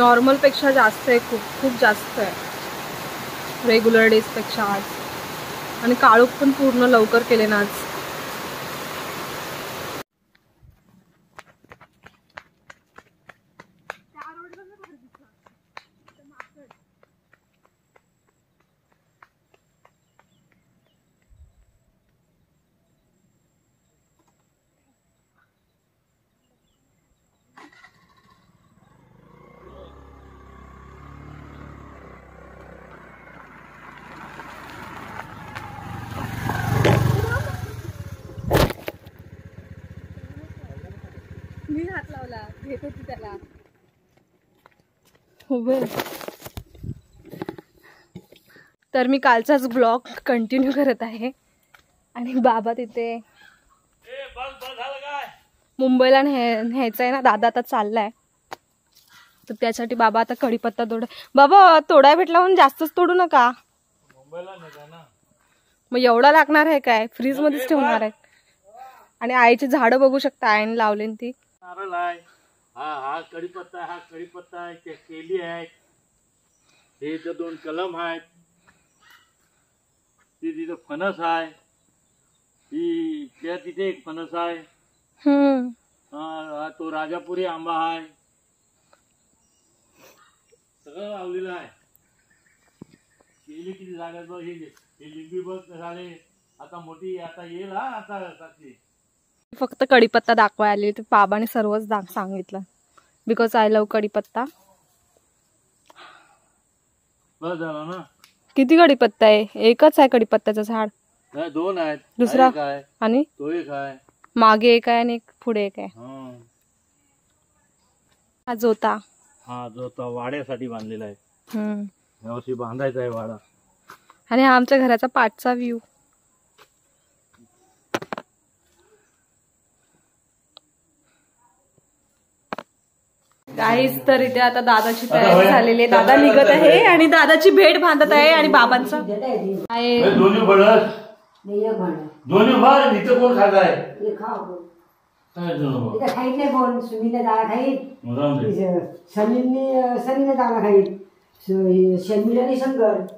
Normal पेक्षा जास्त आहे, खूप खूप जास्त आहे रेग्युलर डेज पेक्षा आज. आणि काळोख पण पूर्ण लवकर केले ना आज. मी हात लावला, घेत होती त्याला. तर मी कालचाच ब्लॉग कंटिन्यू करत आहे. आणि बाबा तिथे मुंबईला न्यायचं आहे ना, दादा आता चाललाय. तर त्यासाठी बाबा आता कढीपत्ता बाबा तोडाय भेटला म्हणून जास्तच तोडू नका. मग एवढा लागणार आहे काय? फ्रीज मध्येच ठेवणार आहे. आणि आईची झाडं बघू शकता, आईने लावली ती. नारळ आहे, हा कढीपत्ता, हा कढीपत्ता आहे, ते केली आहेत, हे इथं 2 कलम आहेत, तिथं फणस आहे, त्या तिथे एक फणस आहे, तो राजापुरी आंबा आहे, सगळं लावलेलं आहे. केली किती झाल्यात बघ. हे लिंबी बघ झाले, आता मोठी आता येईल. हा आता फक्त कढीपत्ता दाखवाय आले. ते बाबाने सर्वच सांगितलं, बिकॉज आय लव्ह कढीपत्ता. बस झालं ना. किती कढीपत्ता आहे? एकच आहे कढीपत्त्याचं झाड. 2 आहेत. दुसरा आणि तो एक आहे, मागे एक आहे आणि एक पुढे एक आहे. हा जोता वाड्यासाठी बांधलेला आहे. यावर्षी बांधायचा आहे वाडा. आणि हा आमच्या घराचा पाठचा व्ह्यू. काहीच. तर इथे आता दादाची तयारी झालेली आहे. दादा निघत आहे आणि दादाची भेट बांधत आहे. आणि बाबांचा आहे दोन्ही भर इथं कोण खात आहे?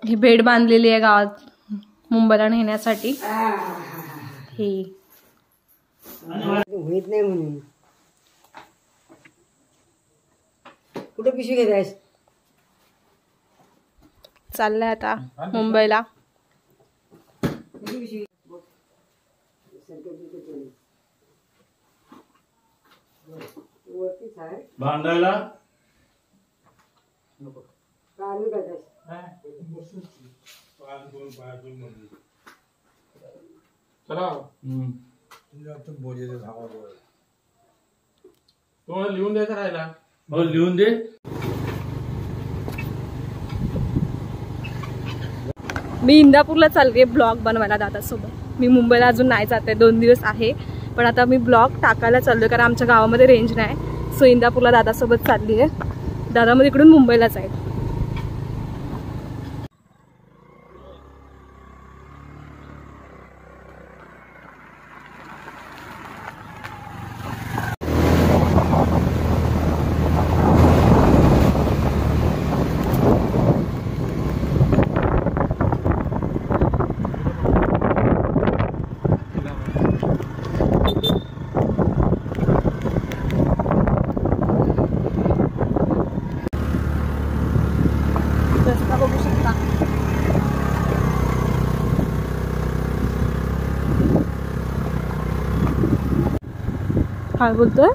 ही भेट बांधलेली आहे गावात मुंबईला नेण्यासाठी. ही होत नाही म्हणून कुठे पिशवी घेतायस? चाललंय आता मुंबईला. बांधायला तुम्हाला लिहून द्यायचं राहिला. हो लिहून दे. मी इंदापूरला चालले ब्लॉग बनवायला दादासोबत. मी मुंबईला अजून नाही जाते, 2 दिवस आहे. पण आता मी ब्लॉग टाकायला चाललोय कारण आमच्या गावामध्ये रेंज नाही. सो इंदापूरला दादासोबत चालली आहे. दादा मग इकडून मुंबईलाच आहे. काय बोलतोय?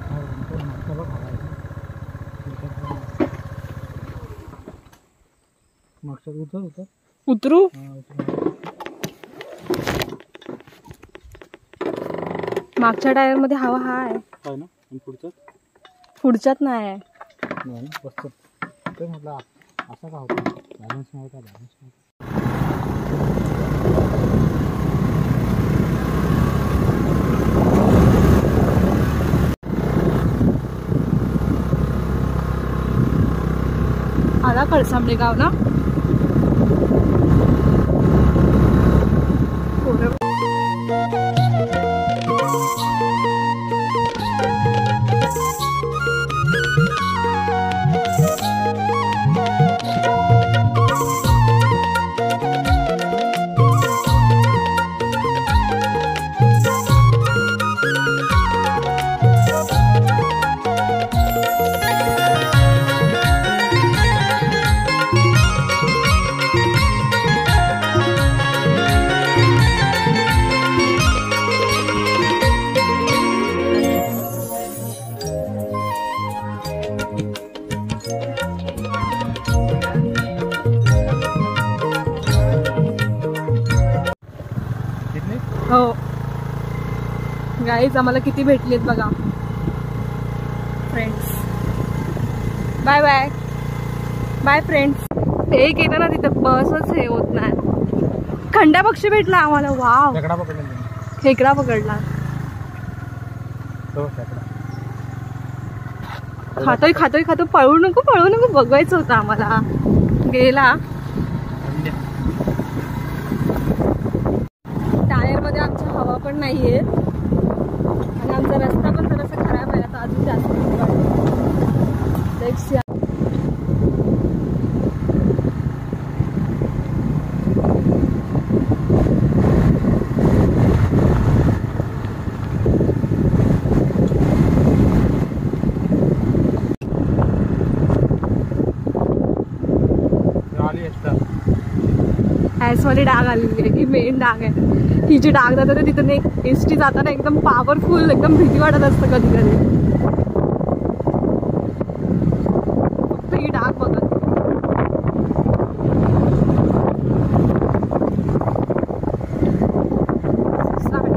उतरू? मागच्या टायर मध्ये हवा आहे ना. पुढच्यात नाही आहे. असं का होतं? बॅलन्स नाही का? बॅलन्स नाही. आला कळसांबे गाव ना. हो गाईज आम्हाला किती भेटलेत बघा friends. Bye bye bye friends. एक येतं ना तिथं बसच हे होत नाही. खंड्या पक्षी भेटला आम्हाला. वाव खेकडा पकडला. खातोय खातोय खातो. पळू नको बघायचं होतं आम्हाला. गेला. टायर मध्ये आमच्या हवा पण नाहीये आणि आमचा रस्ता पण थोडासा खराब आहे. आता अजून जास्त ऍसवाली डाग आलेली आहे. ही मेन डाग आहे. ही जी डाग जाते तिथून एक एसटी जाताना एकदम पॉवरफुल एकदम भीती वाटत असतं कधी कधी. फक्त ही डाग बघत.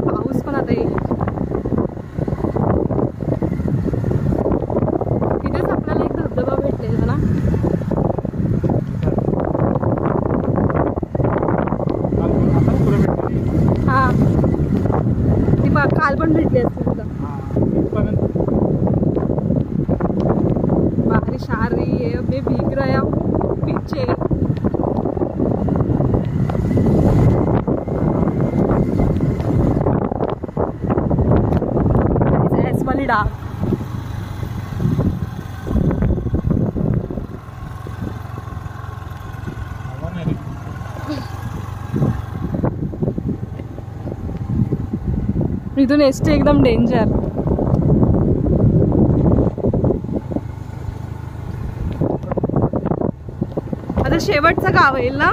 पाऊस पण आता येईल. तिथेच आपल्याला एक धबधबा भेटलेला ना. हा ती काल पण भेटली असते तुला. बारिश आ रही है. मैं भीग रहा हूँ पीछे. ऐसवाली डाग. इथून एसटी एकदम डेंजर. आता शेवटचं गाव येईल ना.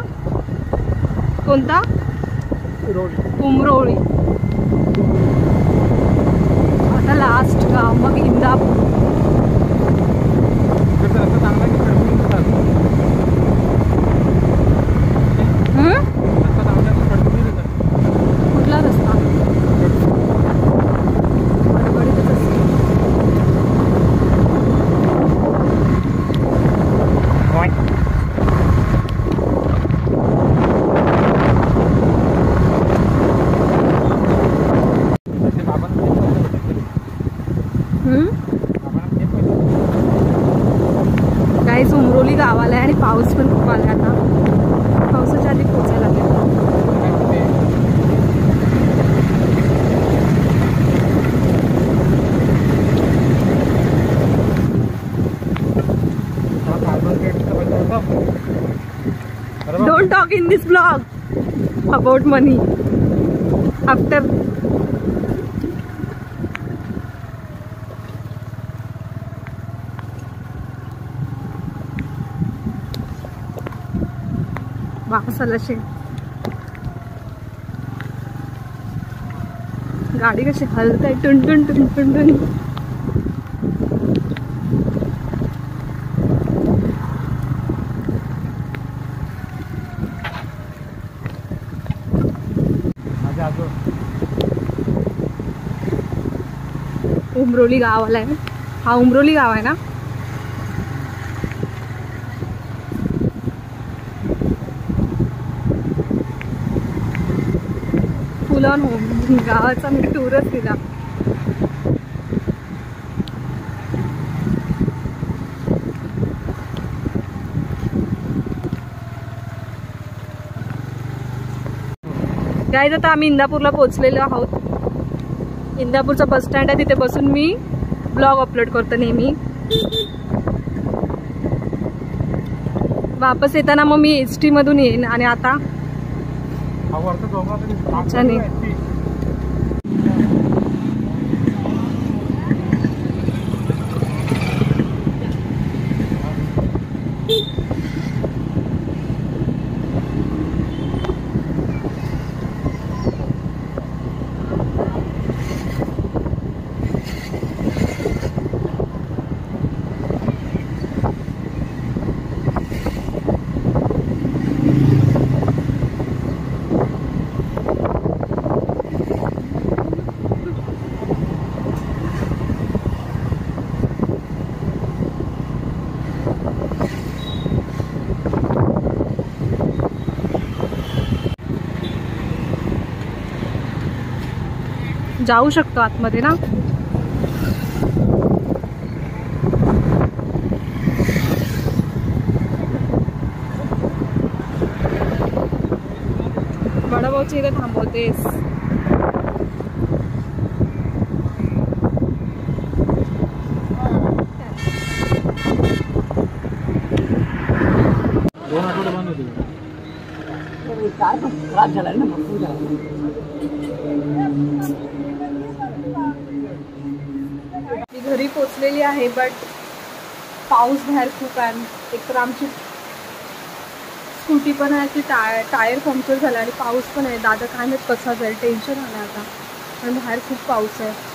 कोणता. उमरोळी. आता लास्ट गाव मग इंदापूर. कुठला रस्ता. गाईज उमरोली गावाला आहे आणि पाऊस पण खूप आला. आता पावसाच्या आधी पोचायला लागेल. Don't talk in this vlog about money. After वापसाला शे. गाडी कशी हलत आहे. टुन टुन टुन टुन टुन. उमरोली गावाला आहे. हा उमरोली गाव आहे ना. फुल ऑन होम. गावाचा मी टूरच दिला. गाईज आता आम्ही इंदापूरला पोहोचलेलो आहोत. इंदापूरचा बस स्टँड आहे. तिथे बसून मी ब्लॉग अपलोड करतो नेहमी. वापस येताना मग मी एसटी मधून येईन. आणि आता जाऊ शकतो आतमध्ये ना. वडापावची इथे थांबवतेस. काय त्रास झालाय ना भरपूर झाला. मी घरी पोचलेली आहे, बट पाऊस बाहेर खूप आहे. एकतर आमची स्कूटी पण आहे, ती टायर पंक्चर झाला आणि पाऊस पण आहे. दादा काय माहित कसा जाईल, टेन्शन आलं आता. आणि बाहेर खूप पाऊस आहे.